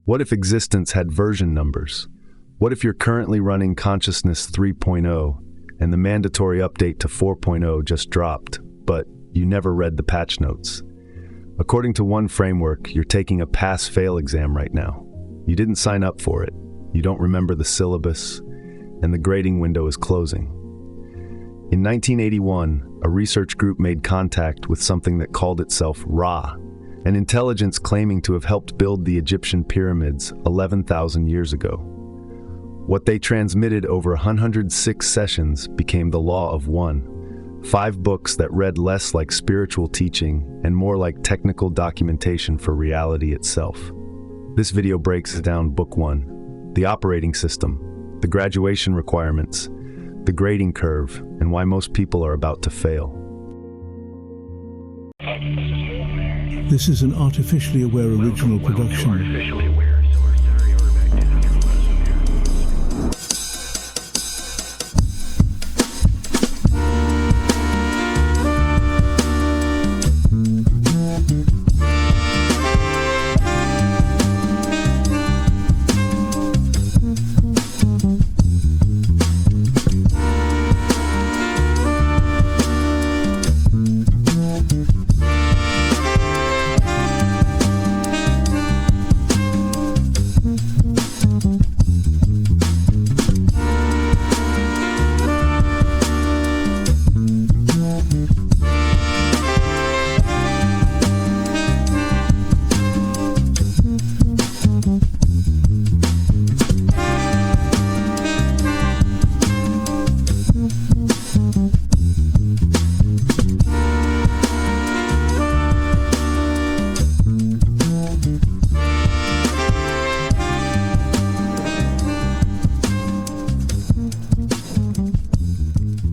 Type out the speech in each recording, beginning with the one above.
What if existence had version numbers? What if you're currently running Consciousness 3.0 and the mandatory update to 4.0 just dropped, but you never read the patch notes? According to one framework, you're taking a pass-fail exam right now. You didn't sign up for it, you don't remember the syllabus, and the grading window is closing. In 1981, a research group made contact with something that called itself Ra, an intelligence claiming to have helped build the Egyptian pyramids 11,000 years ago. What they transmitted over 106 sessions became the Law of One, 5 books that read less like spiritual teaching and more like technical documentation for reality itself. This video breaks down Book 1, the operating system, the graduation requirements, the grading curve, and why most people are about to fail. This is an artificially aware original production.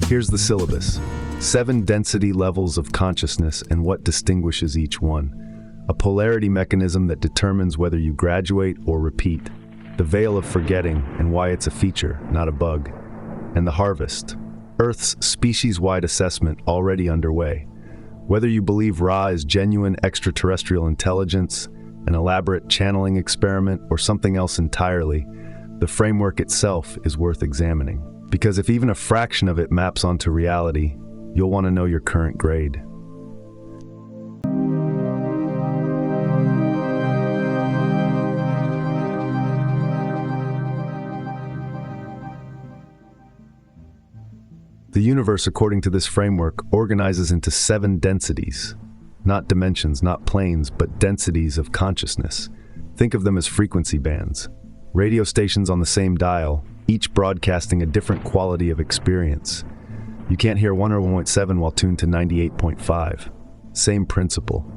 Here's the syllabus. 7 density levels of consciousness and what distinguishes each one. A polarity mechanism that determines whether you graduate or repeat. The veil of forgetting and why it's a feature, not a bug. And the harvest. Earth's species-wide assessment already underway. Whether you believe Ra is genuine extraterrestrial intelligence, an elaborate channeling experiment, or something else entirely, the framework itself is worth examining. Because if even a fraction of it maps onto reality, you'll want to know your current grade. The universe, according to this framework, organizes into 7 densities. Not dimensions, not planes, but densities of consciousness. Think of them as frequency bands. Radio stations on the same dial, each broadcasting a different quality of experience. You can't hear 101.7 while tuned to 98.5. Same principle.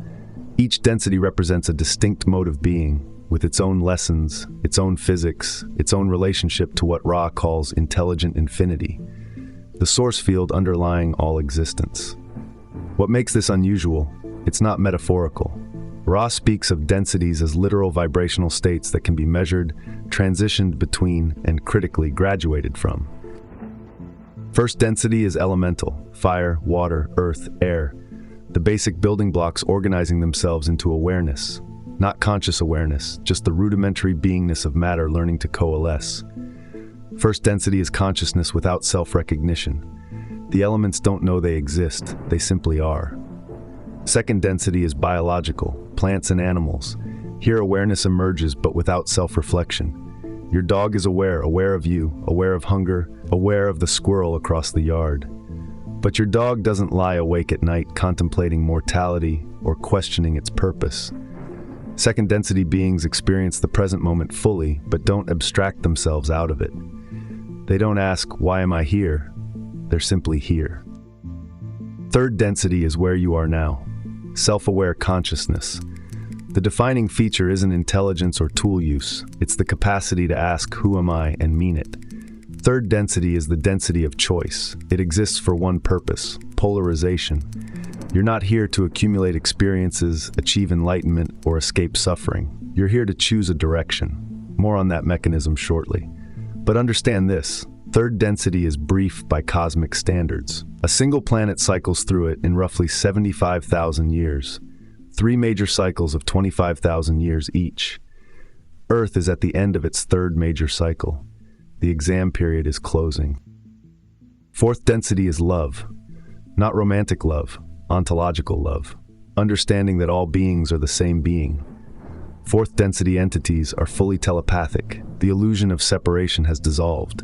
Each density represents a distinct mode of being, with its own lessons, its own physics, its own relationship to what Ra calls intelligent infinity, the source field underlying all existence. What makes this unusual? It's not metaphorical. Ra speaks of densities as literal vibrational states that can be measured, transitioned between, and critically graduated from. First density is elemental: fire, water, earth, air. The basic building blocks organizing themselves into awareness. Not conscious awareness, just the rudimentary beingness of matter learning to coalesce. First density is consciousness without self-recognition. The elements don't know they exist, they simply are. Second density is biological, plants and animals. Here awareness emerges but without self-reflection. Your dog is aware of you, aware of hunger, aware of the squirrel across the yard. But your dog doesn't lie awake at night contemplating mortality or questioning its purpose. Second density beings experience the present moment fully, but don't abstract themselves out of it. They don't ask, "Why am I here?" They're simply here. Third density is where you are now. Self-aware consciousness. The defining feature isn't intelligence or tool use, it's the capacity to ask, "Who am I?" and mean it. Third density is the density of choice. It exists for one purpose: polarization. You're not here to accumulate experiences, achieve enlightenment, or escape suffering. You're here to choose a direction. More on that mechanism shortly. But understand this: third density is brief by cosmic standards. A single planet cycles through it in roughly 75,000 years. 3 major cycles of 25,000 years each. Earth is at the end of its third major cycle. The exam period is closing. Fourth density is love. Not romantic love, ontological love. Understanding that all beings are the same being. Fourth density entities are fully telepathic. The illusion of separation has dissolved.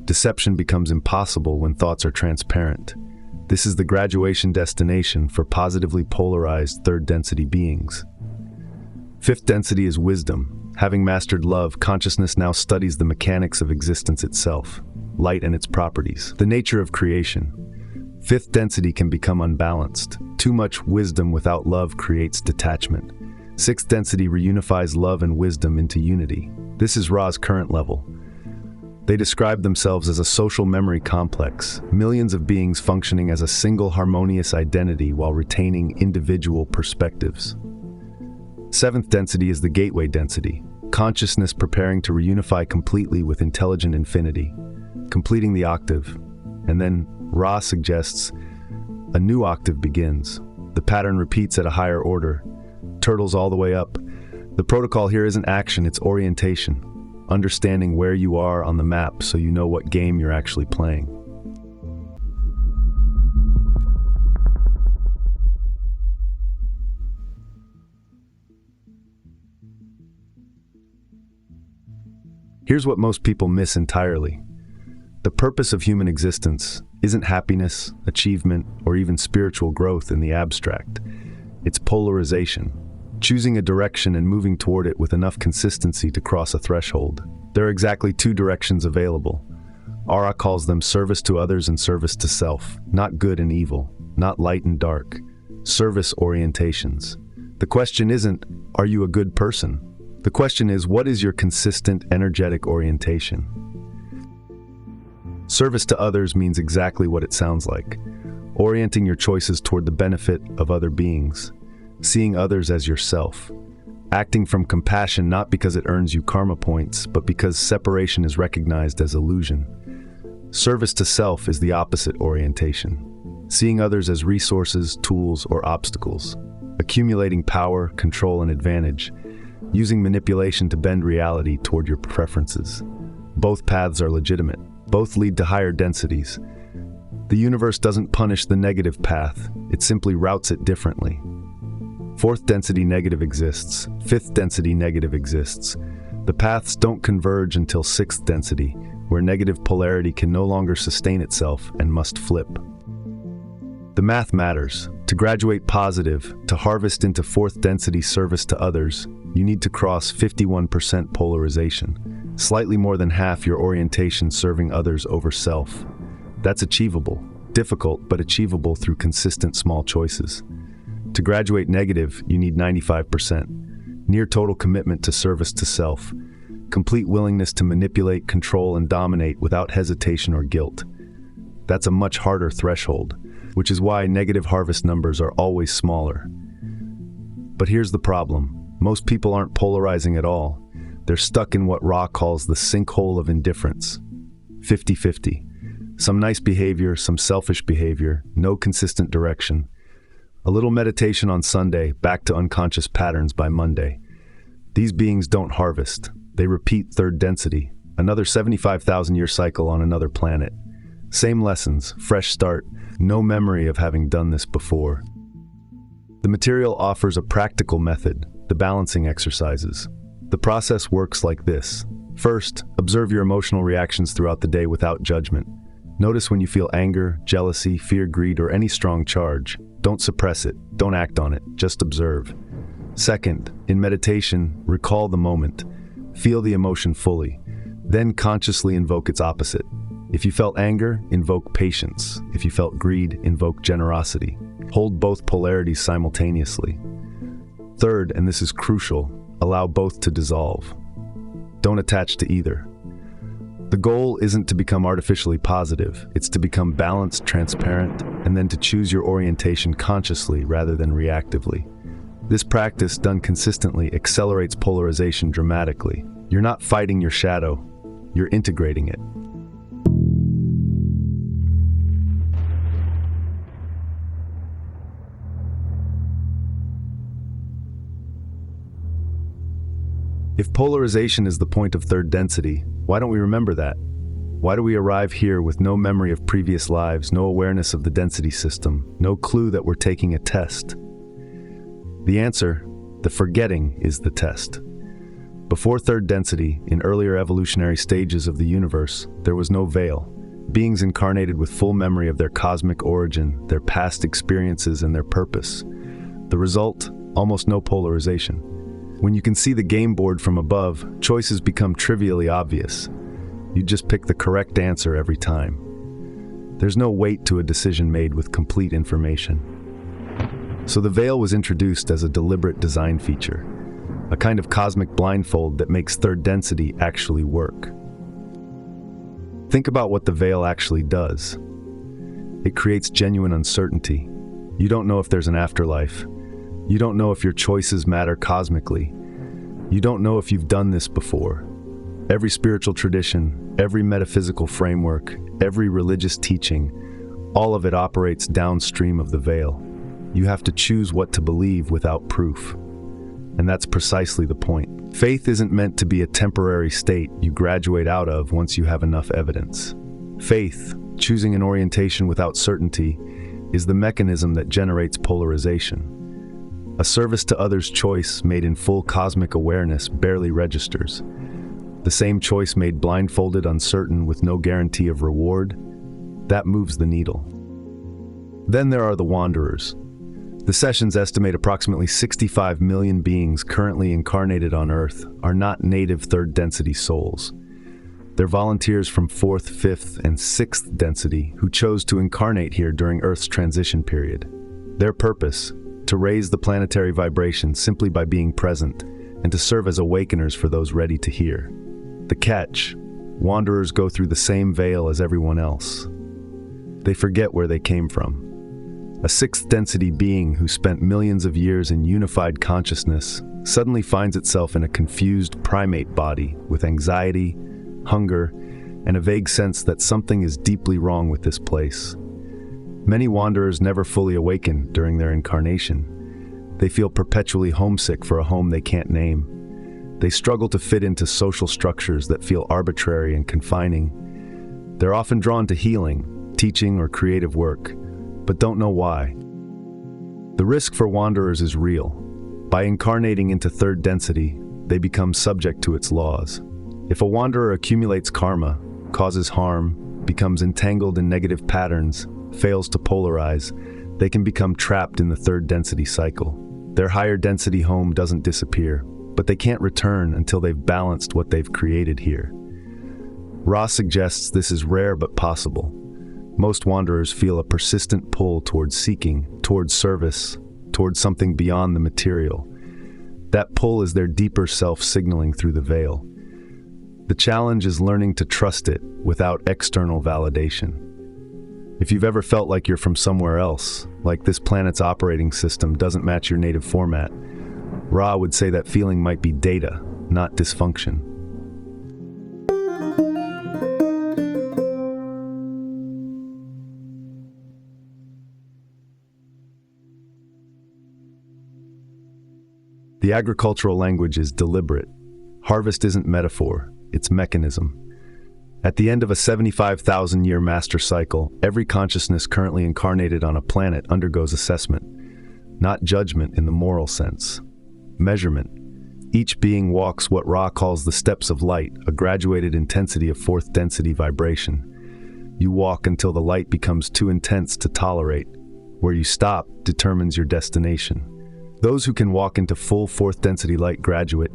Deception becomes impossible when thoughts are transparent. This is the graduation destination for positively polarized third density beings. Fifth density is wisdom. Having mastered love, consciousness now studies the mechanics of existence itself, light and its properties, the nature of creation. Fifth density can become unbalanced. Too much wisdom without love creates detachment. Sixth density reunifies love and wisdom into unity. This is Ra's current level. They describe themselves as a social memory complex, millions of beings functioning as a single harmonious identity while retaining individual perspectives. Seventh density is the gateway density, consciousness preparing to reunify completely with intelligent infinity, completing the octave. And then Ra suggests a new octave begins. The pattern repeats at a higher order, turtles all the way up. The protocol here isn't action, it's orientation. Understanding where you are on the map so you know what game you're actually playing. Here's what most people miss entirely. The purpose of human existence isn't happiness, achievement, or even spiritual growth in the abstract. It's polarization. Choosing a direction and moving toward it with enough consistency to cross a threshold. There are exactly two directions available. Ara calls them service to others and service to self, not good and evil, not light and dark. Service orientations. The question isn't, are you a good person? The question is, what is your consistent, energetic orientation? Service to others means exactly what it sounds like. Orienting your choices toward the benefit of other beings. Seeing others as yourself. Acting from compassion not because it earns you karma points, but because separation is recognized as illusion. Service to self is the opposite orientation. Seeing others as resources, tools, or obstacles. Accumulating power, control, and advantage. Using manipulation to bend reality toward your preferences. Both paths are legitimate. Both lead to higher densities. The universe doesn't punish the negative path, it simply routes it differently. Fourth density negative exists. Fifth density negative exists. The paths don't converge until sixth density, where negative polarity can no longer sustain itself and must flip. The math matters. To graduate positive, to harvest into fourth density service to others, you need to cross 51% polarization, slightly more than half your orientation serving others over self. That's achievable. Difficult, but achievable through consistent small choices. To graduate negative, you need 95%. Near total commitment to service to self. Complete willingness to manipulate, control, and dominate without hesitation or guilt. That's a much harder threshold, which is why negative harvest numbers are always smaller. But here's the problem. Most people aren't polarizing at all. They're stuck in what Ra calls the sinkhole of indifference. 50-50. Some nice behavior, some selfish behavior, no consistent direction. A little meditation on Sunday, back to unconscious patterns by Monday. These beings don't harvest. They repeat third density, another 75,000-year cycle on another planet. Same lessons, fresh start, no memory of having done this before. The material offers a practical method, the balancing exercises. The process works like this. First, observe your emotional reactions throughout the day without judgment. Notice when you feel anger, jealousy, fear, greed, or any strong charge. Don't suppress it. Don't act on it. Just observe. Second, in meditation, recall the moment. Feel the emotion fully. Then consciously invoke its opposite. If you felt anger, invoke patience. If you felt greed, invoke generosity. Hold both polarities simultaneously. Third, and this is crucial, allow both to dissolve. Don't attach to either. The goal isn't to become artificially positive, it's to become balanced, transparent, and then to choose your orientation consciously rather than reactively. This practice, done consistently, accelerates polarization dramatically. You're not fighting your shadow, you're integrating it. If polarization is the point of third density, why don't we remember that? Why do we arrive here with no memory of previous lives, no awareness of the density system, no clue that we're taking a test? The answer, the forgetting, is the test. Before third density, in earlier evolutionary stages of the universe, there was no veil. Beings incarnated with full memory of their cosmic origin, their past experiences, and their purpose. The result, almost no polarization. When you can see the game board from above, choices become trivially obvious. You just pick the correct answer every time. There's no weight to a decision made with complete information. So the veil was introduced as a deliberate design feature, a kind of cosmic blindfold that makes third density actually work. Think about what the veil actually does. It creates genuine uncertainty. You don't know if there's an afterlife. You don't know if your choices matter cosmically. You don't know if you've done this before. Every spiritual tradition, every metaphysical framework, every religious teaching, all of it operates downstream of the veil. You have to choose what to believe without proof. And that's precisely the point. Faith isn't meant to be a temporary state you graduate out of once you have enough evidence. Faith, choosing an orientation without certainty, is the mechanism that generates polarization. A service to others' choice made in full cosmic awareness barely registers. The same choice made blindfolded, uncertain, with no guarantee of reward, that moves the needle. Then there are the wanderers. The sessions estimate approximately 65 million beings currently incarnated on Earth are not native third density souls. They're volunteers from fourth, fifth, and sixth density who chose to incarnate here during Earth's transition period. Their purpose, to raise the planetary vibration simply by being present and to serve as awakeners for those ready to hear. The catch, wanderers go through the same veil as everyone else. They forget where they came from. A sixth density being who spent millions of years in unified consciousness suddenly finds itself in a confused primate body with anxiety, hunger, and a vague sense that something is deeply wrong with this place. Many wanderers never fully awaken during their incarnation. They feel perpetually homesick for a home they can't name. They struggle to fit into social structures that feel arbitrary and confining. They're often drawn to healing, teaching, or creative work, but don't know why. The risk for wanderers is real. By incarnating into third density, they become subject to its laws. If a wanderer accumulates karma, causes harm, becomes entangled in negative patterns, fails to polarize, they can become trapped in the third density cycle. Their higher density home doesn't disappear, but they can't return until they've balanced what they've created here. Ra suggests this is rare but possible. Most wanderers feel a persistent pull towards seeking, towards service, towards something beyond the material. That pull is their deeper self signaling through the veil. The challenge is learning to trust it without external validation. If you've ever felt like you're from somewhere else, like this planet's operating system doesn't match your native format, Ra would say that feeling might be data, not dysfunction. The agricultural language is deliberate. Harvest isn't metaphor, it's mechanism. At the end of a 75,000-year master cycle, every consciousness currently incarnated on a planet undergoes assessment, not judgment in the moral sense. Measurement. Each being walks what Ra calls the steps of light, a graduated intensity of fourth density vibration. You walk until the light becomes too intense to tolerate. Where you stop determines your destination. Those who can walk into full fourth density light graduate,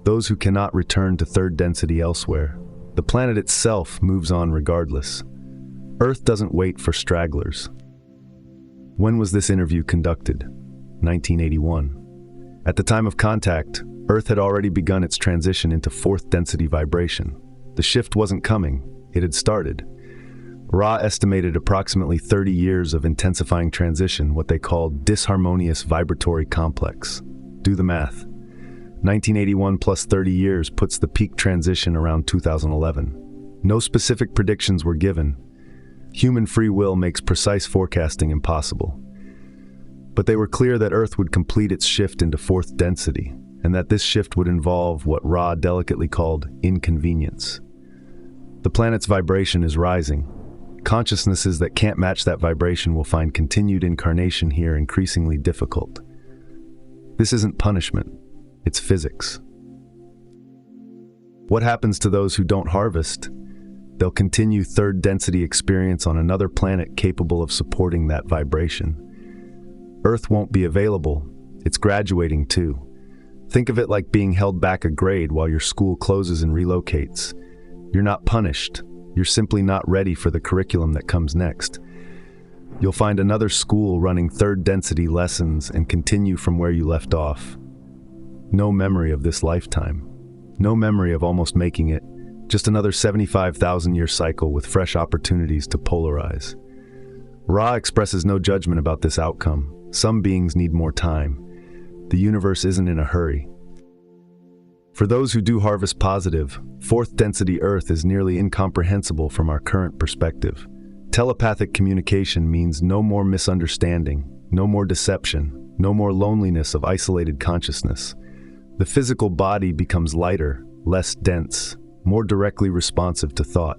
those who cannot return to third density elsewhere. The planet itself moves on regardless. Earth doesn't wait for stragglers. When was this interview conducted? 1981. At the time of contact, Earth had already begun its transition into fourth density vibration. The shift wasn't coming, it had started. Ra estimated approximately 30 years of intensifying transition, what they called disharmonious vibratory complex. Do the math. 1981 plus 30 years puts the peak transition around 2011. No specific predictions were given. Human free will makes precise forecasting impossible. But they were clear that Earth would complete its shift into fourth density. and that this shift would involve what Ra delicately called inconvenience. The planet's vibration is rising. Consciousnesses that can't match that vibration will find continued incarnation here increasingly difficult. This isn't punishment, it's physics. What happens to those who don't harvest? They'll continue third density experience on another planet capable of supporting that vibration. Earth won't be available, it's graduating too. Think of it like being held back a grade while your school closes and relocates. You're not punished, you're simply not ready for the curriculum that comes next. You'll find another school running third density lessons and continue from where you left off. No memory of this lifetime. No memory of almost making it. Just another 75,000-year cycle with fresh opportunities to polarize. Ra expresses no judgment about this outcome. Some beings need more time. The universe isn't in a hurry. For those who do harvest positive, fourth density Earth is nearly incomprehensible from our current perspective. Telepathic communication means no more misunderstanding, no more deception, no more loneliness of isolated consciousness. The physical body becomes lighter, less dense, more directly responsive to thought.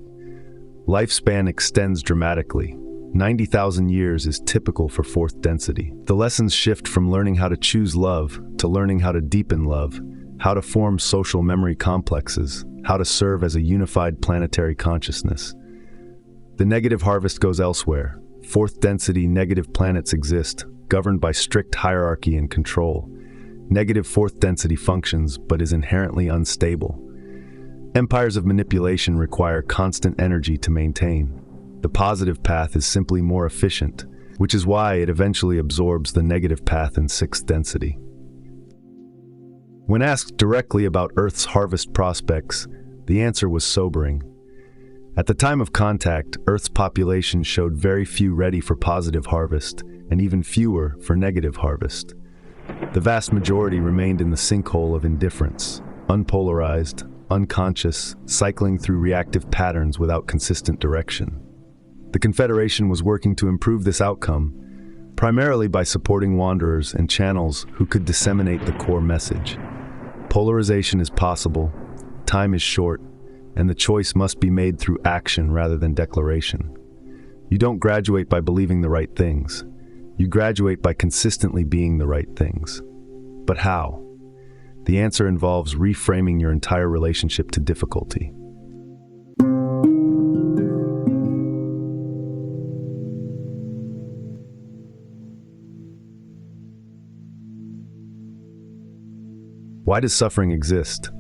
Lifespan extends dramatically. 90,000 years is typical for fourth density. The lessons shift from learning how to choose love to learning how to deepen love, how to form social memory complexes, how to serve as a unified planetary consciousness. The negative harvest goes elsewhere. Fourth density negative planets exist, governed by strict hierarchy and control. Negative fourth density functions, but is inherently unstable. Empires of manipulation require constant energy to maintain. The positive path is simply more efficient, which is why it eventually absorbs the negative path in sixth density. When asked directly about Earth's harvest prospects, the answer was sobering. At the time of contact, Earth's population showed very few ready for positive harvest, and even fewer for negative harvest. The vast majority remained in the sinkhole of indifference, unpolarized, unconscious, cycling through reactive patterns without consistent direction. The Confederation was working to improve this outcome, primarily by supporting wanderers and channels who could disseminate the core message. Polarization is possible, time is short, and the choice must be made through action rather than declaration. You don't graduate by believing the right things. You graduate by consistently being the right things. But how? The answer involves reframing your entire relationship to difficulty. Why does suffering exist?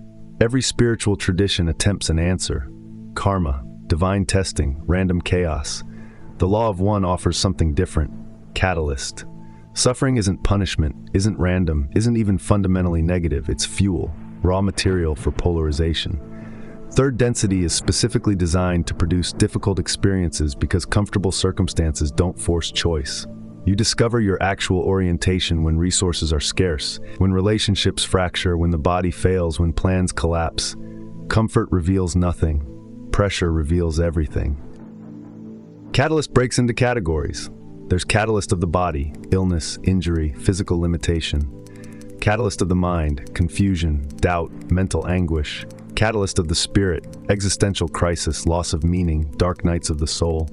Every spiritual tradition attempts an answer. Karma, divine testing, random chaos. The law of one offers something different. Catalyst. Suffering isn't punishment, isn't random, isn't even fundamentally negative. It's fuel, raw material for polarization. Third density is specifically designed to produce difficult experiences because comfortable circumstances don't force choice. You discover your actual orientation when resources are scarce, when relationships fracture, when the body fails, when plans collapse. Comfort reveals nothing. Pressure reveals everything. Catalyst breaks into categories. There's catalyst of the body, illness, injury, physical limitation. Catalyst of the mind, confusion, doubt, mental anguish. Catalyst of the spirit, existential crisis, loss of meaning, dark nights of the soul.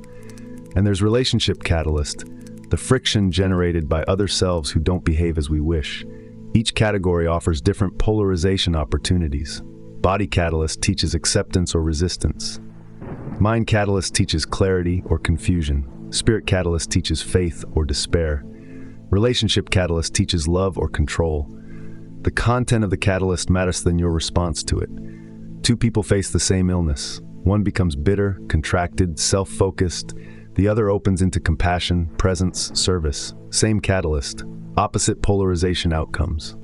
And there's relationship catalyst, the friction generated by other selves who don't behave as we wish. Each category offers different polarization opportunities. Body catalyst teaches acceptance or resistance. Mind catalyst teaches clarity or confusion. Spirit catalyst teaches faith or despair. Relationship catalyst teaches love or control. The content of the catalyst matters than your response to it. Two people face the same illness. One becomes bitter, contracted, self-focused. The other opens into compassion, presence, service. Same catalyst, opposite polarization outcomes.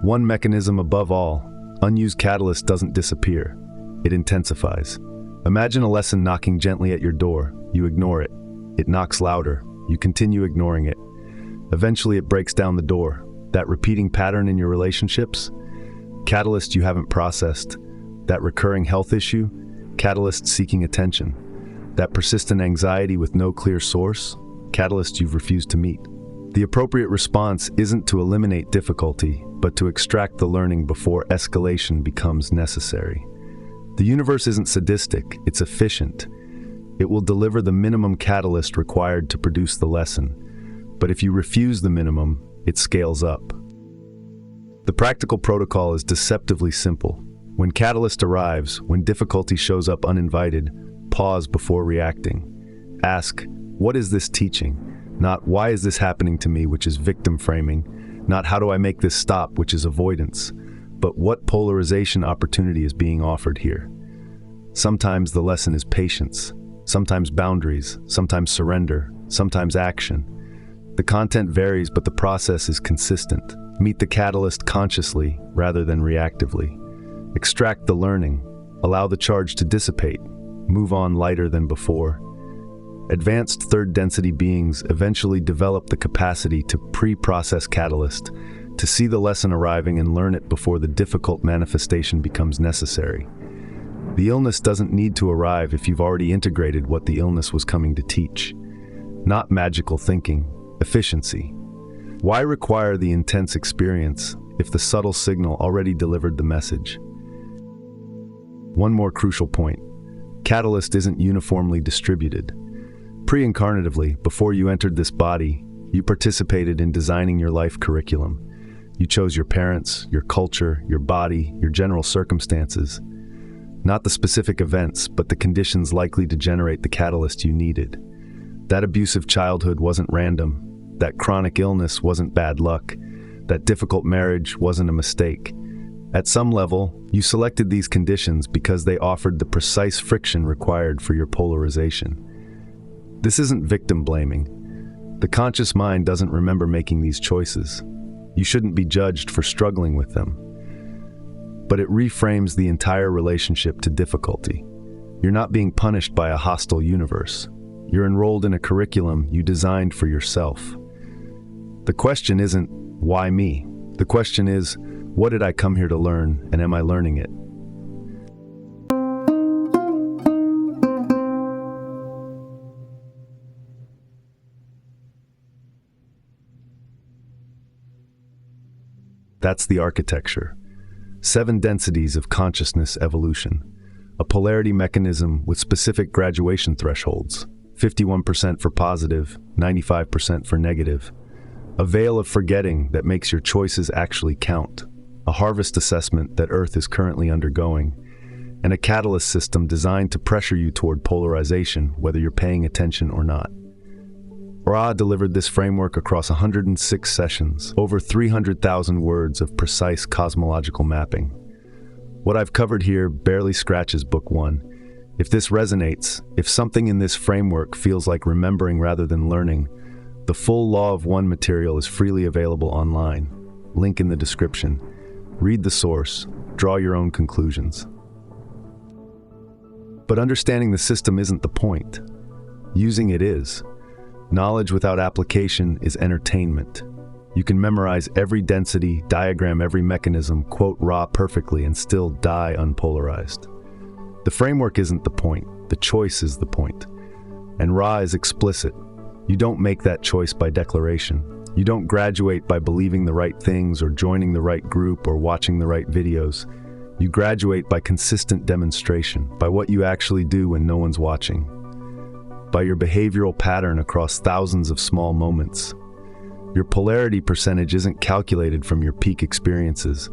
One mechanism above all, unused catalyst doesn't disappear. It intensifies. Imagine a lesson knocking gently at your door. You ignore it. It knocks louder. You continue ignoring it. Eventually it breaks down the door. That repeating pattern in your relationships? Catalyst you haven't processed. That recurring health issue? Catalyst seeking attention. That persistent anxiety with no clear source? Catalyst you've refused to meet. The appropriate response isn't to eliminate difficulty, but to extract the learning before escalation becomes necessary. The universe isn't sadistic, it's efficient. It will deliver the minimum catalyst required to produce the lesson. But if you refuse the minimum, it scales up. The practical protocol is deceptively simple. When catalyst arrives, when difficulty shows up uninvited, pause before reacting. Ask, what is this teaching? Not, why is this happening to me, which is victim framing. Not, how do I make this stop, which is avoidance. But what polarization opportunity is being offered here? Sometimes the lesson is patience. Sometimes boundaries. Sometimes surrender. Sometimes action. The content varies, but the process is consistent. Meet the catalyst consciously rather than reactively. Extract the learning. Allow the charge to dissipate. Move on lighter than before. Advanced third-density beings eventually develop the capacity to pre-process catalyst, to see the lesson arriving and learn it before the difficult manifestation becomes necessary. The illness doesn't need to arrive if you've already integrated what the illness was coming to teach. Not magical thinking, efficiency. Why require the intense experience if the subtle signal already delivered the message? One more crucial point. Catalyst isn't uniformly distributed. Pre-incarnatively, before you entered this body, you participated in designing your life curriculum. You chose your parents, your culture, your body, your general circumstances. Not the specific events, but the conditions likely to generate the catalyst you needed. That abusive childhood wasn't random. That chronic illness wasn't bad luck. That difficult marriage wasn't a mistake. At some level, you selected these conditions because they offered the precise friction required for your polarization. This isn't victim blaming. The conscious mind doesn't remember making these choices. You shouldn't be judged for struggling with them. But it reframes the entire relationship to difficulty. You're not being punished by a hostile universe. You're enrolled in a curriculum you designed for yourself. The question isn't, why me? The question is, what did I come here to learn, and am I learning it? That's the architecture. 7 densities of consciousness evolution. A polarity mechanism with specific graduation thresholds. 51% for positive, 95% for negative. A veil of forgetting that makes your choices actually count. A harvest assessment that Earth is currently undergoing. And a catalyst system designed to pressure you toward polarization, whether you're paying attention or not. Ra delivered this framework across 106 sessions, over 300,000 words of precise cosmological mapping. What I've covered here barely scratches Book 1. If this resonates, if something in this framework feels like remembering rather than learning, the full Law of One material is freely available online. Link in the description. Read the source, draw your own conclusions. But understanding the system isn't the point. Using it is. Knowledge without application is entertainment. You can memorize every density, diagram every mechanism, quote Ra perfectly, and still die unpolarized. The framework isn't the point, the choice is the point. And Ra is explicit. You don't make that choice by declaration. You don't graduate by believing the right things or joining the right group or watching the right videos. You graduate by consistent demonstration, by what you actually do when no one's watching. By your behavioral pattern across thousands of small moments. Your polarity percentage isn't calculated from your peak experiences.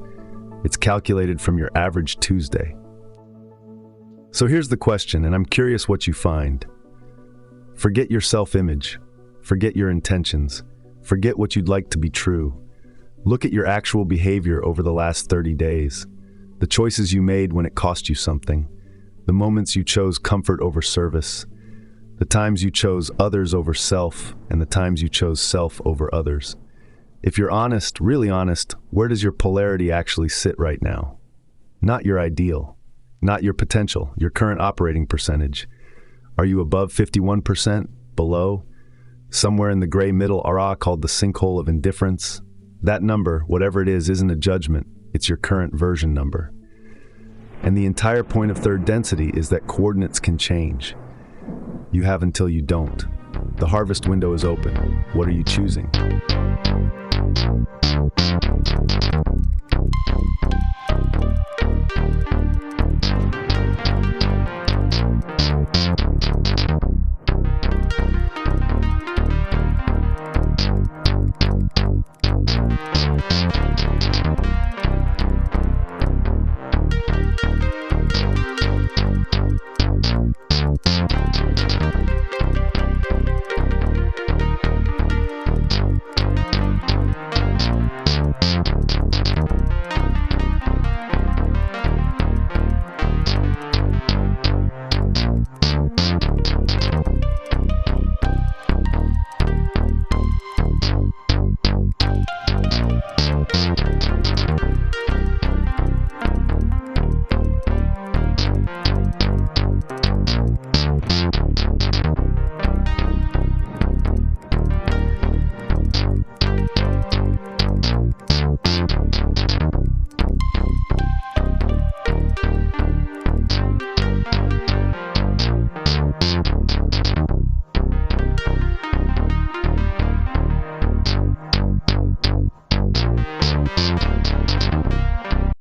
It's calculated from your average Tuesday. So here's the question, and I'm curious what you find. Forget your self-image. Forget your intentions. Forget what you'd like to be true. Look at your actual behavior over the last 30 days. The choices you made when it cost you something. The moments you chose comfort over service. The times you chose others over self, and the times you chose self over others. If you're honest, really honest, where does your polarity actually sit right now? Not your ideal, not your potential, your current operating percentage. Are you above 51%? Below? Somewhere in the gray middle, Ra called the sinkhole of indifference? That number, whatever it is, isn't a judgment, it's your current version number. And the entire point of third density is that coordinates can change. You have until you don't. The harvest window is open. What are you choosing?